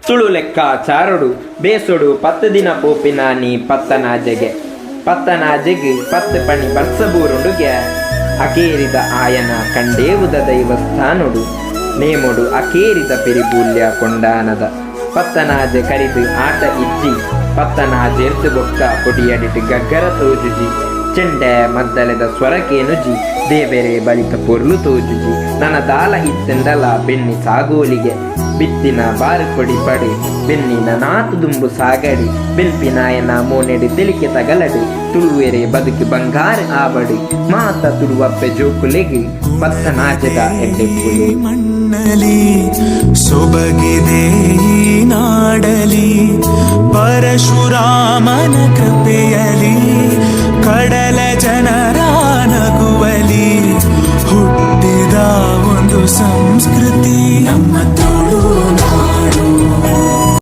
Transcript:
ತುಳು ಲೆಕ್ಕ ಚಾರೊಡು ಬೇಸೊಡು 10 ದಿನ ಪೋಪಿನ ನೀ ಪತ್ತನಾಜೆಗೆ 10 ಪಣಿ ಬರ್ಸಬೂರುಂಡುಗೆ ಅಕೇರಿದ ಆಯನ ಕಂಡೇವುದ ದೈವಸ್ಥಾನೊಡು ನೇಮೊಡು ಅಕೇರಿದ ಪೆರಿಬೂಲ್ಯ ಕೊಂಡಾನದ ಪತ್ತನಾಜೆ ಕರಿದು ಆಟ ಇಜ್ಜಿ ಪತ್ತನಾಜೆ ಎರ್ತು ಬೊಕ್ಕ ಪೊಡಿಯಡಿಟ್ಟು ಗಗ್ಗರ ತೋಜುಜಿ ಚೆಂಡೆ ಮದ್ದಲೆದ ಸ್ವರಕೇನುಜಿ ದೇವೆರೆ ಬಳಿತ ಪೊರ್ಲು ತೋಜುಜಿ ನನ್ನ ದಾಲ ಇತ್ತೆಂದಲ ಬೆನ್ನಿ ಸಾಗೋಲಿಗೆ ಬಿತ್ತಿನ ಬಾರು ಕೊಡಿ ಪಡಿ ಬೆನ್ನಿನ ನಾತು ದುಂಬು ಸಾಗಡಿ ಬೆಲ್ಪಿನಾಯನ ಮೋನೆಡಿ ತೆಲಿಕೆ ತಗಲಡಿ ತುಳುವೆರೆ ಬದುಕಿ ಬಂಗಾರ ಆಬಡಿ ಮಾತ ತುಳುವಪ್ಪೆ ಜೋಕುಲೆಗಿ ಪತ್ತನಾಜದ ಎಡ್ಡೆ ಪುಲಿ ಮಣ್ಣಲಿ ಸೊಬಗಿದೆ